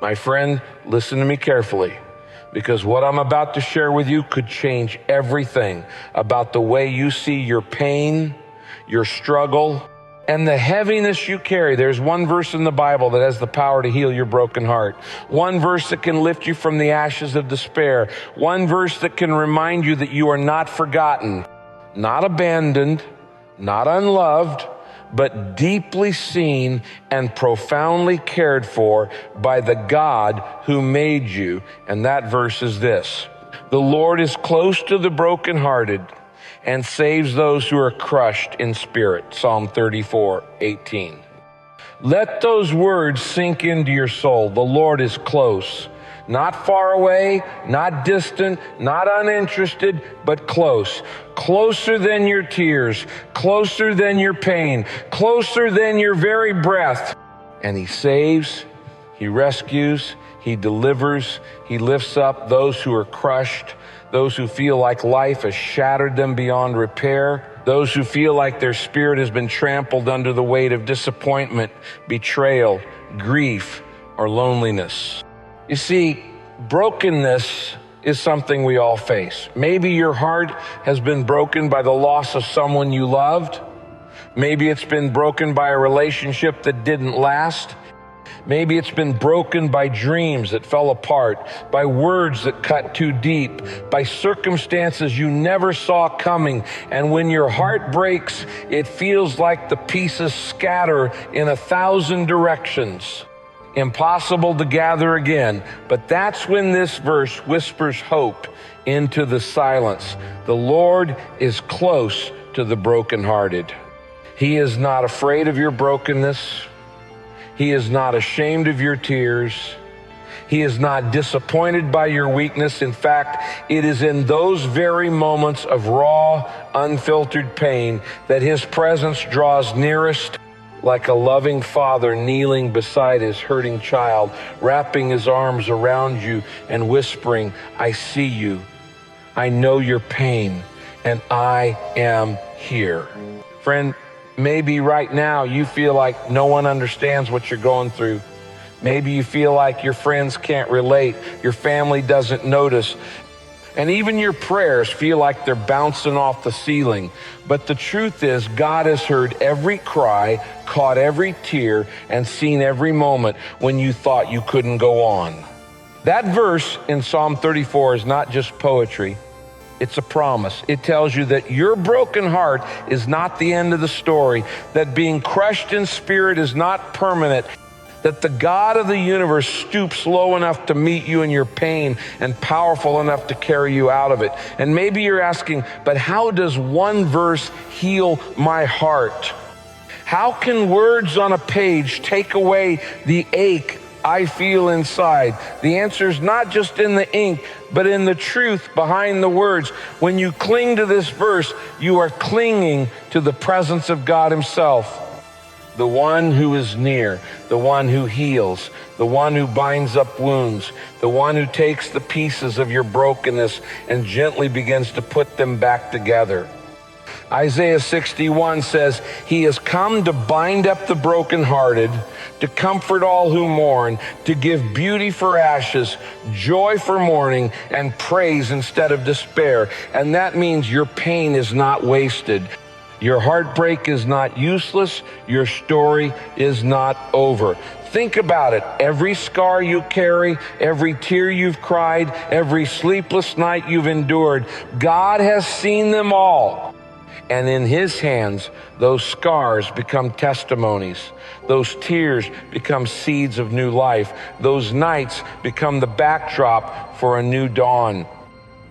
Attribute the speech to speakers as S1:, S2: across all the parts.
S1: My friend, listen to me carefully, because what I'm about to share with you could change everything about the way you see your pain, your struggle, and the heaviness you carry. There's one verse in the Bible that has the power to heal your broken heart. One verse that can lift you from the ashes of despair. One verse that can remind you that you are not forgotten, not abandoned, not unloved, but deeply seen and profoundly cared for by the God who made you. And that verse is this: the Lord is close to the brokenhearted and saves those who are crushed in spirit. Psalm 34:18. Let those words sink into your soul. The Lord is close. Not far away, not distant, not uninterested, but close. Closer than your tears, closer than your pain, closer than your very breath. And He saves, He rescues, He delivers, He lifts up those who are crushed, those who feel like life has shattered them beyond repair, those who feel like their spirit has been trampled under the weight of disappointment, betrayal, grief, or loneliness. You see, brokenness is something we all face. Maybe your heart has been broken by the loss of someone you loved. Maybe it's been broken by a relationship that didn't last. Maybe it's been broken by dreams that fell apart, by words that cut too deep, by circumstances you never saw coming. And when your heart breaks, it feels like the pieces scatter in 1,000 directions. Impossible to gather again. But that's when this verse whispers hope into the silence. The Lord is close to the brokenhearted. He is not afraid of your brokenness. He is not ashamed of your tears. He is not disappointed by your weakness. In fact, it is in those very moments of raw, unfiltered pain that His presence draws nearest, like a loving father kneeling beside his hurting child, wrapping his arms around you and whispering, I see you, I know your pain, and I am here. Friend, maybe right now you feel like no one understands what you're going through. Maybe you feel like your friends can't relate, your family doesn't notice, and even your prayers feel like they're bouncing off the ceiling. But the truth is, God has heard every cry, caught every tear, and seen every moment when you thought you couldn't go on. That verse in Psalm 34 is not just poetry, it's a promise. It tells you that your broken heart is not the end of the story, that being crushed in spirit is not permanent, that the God of the universe stoops low enough to meet you in your pain and powerful enough to carry you out of it. And maybe you're asking, but how does one verse heal my heart? How can words on a page take away the ache I feel inside? The answer is not just in the ink, but in the truth behind the words. When you cling to this verse, you are clinging to the presence of God Himself. The one who is near, the one who heals, the one who binds up wounds, the one who takes the pieces of your brokenness and gently begins to put them back together. Isaiah 61 says, He has come to bind up the brokenhearted, to comfort all who mourn, to give beauty for ashes, joy for mourning, and praise instead of despair. And that means your pain is not wasted. Your heartbreak is not useless. Your story is not over. Think about it. Every scar you carry, every tear you've cried, every sleepless night you've endured, God has seen them all. And in His hands, those scars become testimonies. Those tears become seeds of new life. Those nights become the backdrop for a new dawn.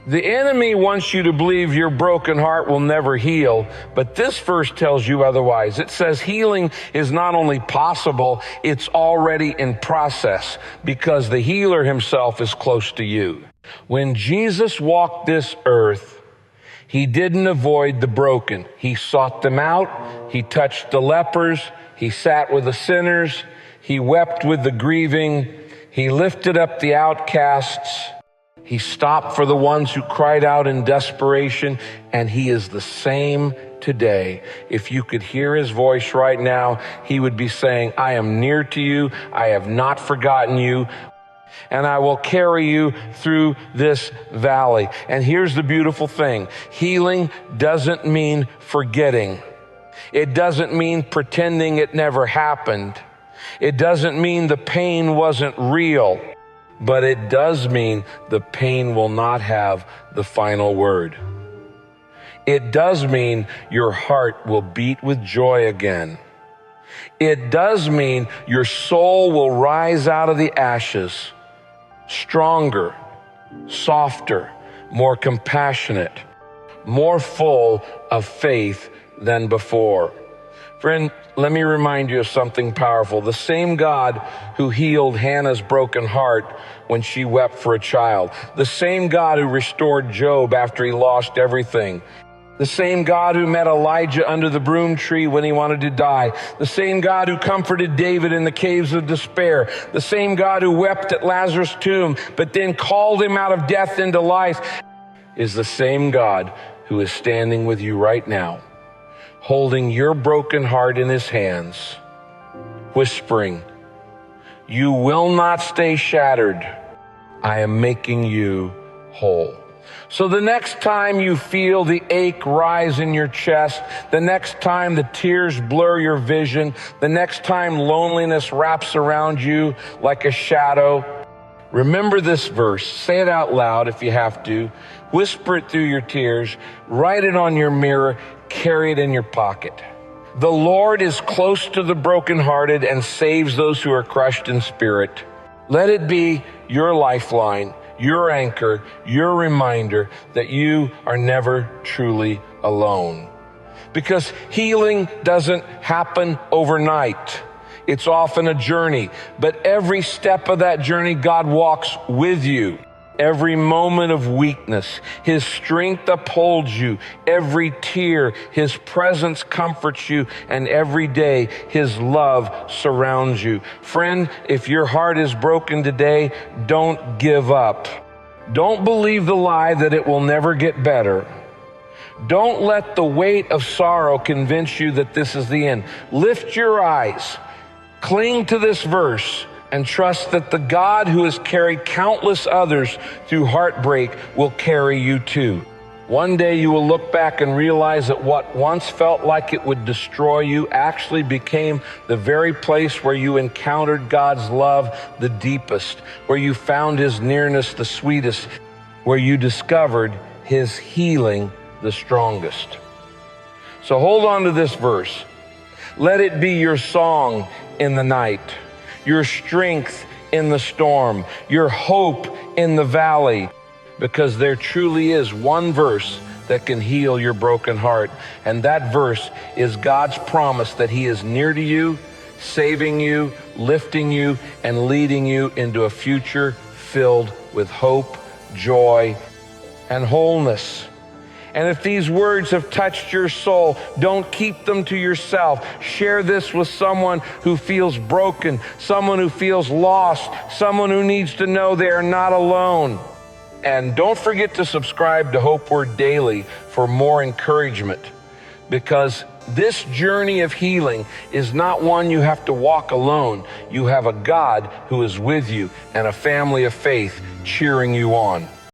S1: The enemy wants you to believe your broken heart will never heal, but this verse tells you otherwise. It says healing is not only possible, it's already in process, because the healer Himself is close to you. When Jesus walked this earth, He didn't avoid the broken. He sought them out. He touched the lepers. He sat with the sinners. He wept with the grieving. He lifted up the outcasts. He stopped for the ones who cried out in desperation, and He is the same today. If you could hear His voice right now, He would be saying, I am near to you. I have not forgotten you. and I will carry you through this valley. And here's the beautiful thing. Healing doesn't mean forgetting. It doesn't mean pretending it never happened. It doesn't mean the pain wasn't real, but it does mean the pain will not have the final word. It does mean your heart will beat with joy again. It does mean your soul will rise out of the ashes, stronger, softer, more compassionate, more full of faith than before. Friend, let me remind you of something powerful. The same God who healed Hannah's broken heart when she wept for a child, the same God who restored Job after he lost everything, the same God who met Elijah under the broom tree when he wanted to die, the same God who comforted David in the caves of despair, the same God who wept at Lazarus' tomb but then called him out of death into life, is the same God who is standing with you right now, holding your broken heart in his hands, whispering, "You will not stay shattered. I am making you whole." So the next time you feel the ache rise in your chest, the next time the tears blur your vision, the next time loneliness wraps around you like a shadow, remember this verse. Say it out loud if you have to. Whisper it through your tears. Write it on your mirror. Carry it in your pocket. The Lord is close to the brokenhearted and saves those who are crushed in spirit. Let it be your lifeline, your anchor, your reminder that you are never truly alone. Because healing doesn't happen overnight. It's often a journey, but every step of that journey, God walks with you. Every moment of weakness, his strength upholds you. Every tear, his presence comforts you. And every day, his love surrounds you. Friend, if your heart is broken today, don't give up. Don't believe the lie that it will never get better. Don't let the weight of sorrow convince you that this is the end. Lift your eyes, cling to this verse, and trust that the God who has carried countless others through heartbreak will carry you too. One day you will look back and realize that what once felt like it would destroy you actually became the very place where you encountered God's love the deepest, where you found his nearness the sweetest, where you discovered his healing the strongest. So hold on to this verse. Let it be your song in the night, your strength in the storm, your hope in the valley, because there truly is one verse that can heal your broken heart. And that verse is God's promise that he is near to you, saving you, lifting you, and leading you into a future filled with hope, joy, and wholeness. And if these words have touched your soul, don't keep them to yourself. Share this with someone who feels broken, someone who feels lost, someone who needs to know they are not alone. And don't forget to subscribe to Hopeword Daily for more encouragement, because this journey of healing is not one you have to walk alone. You have a God who is with you and a family of faith cheering you on.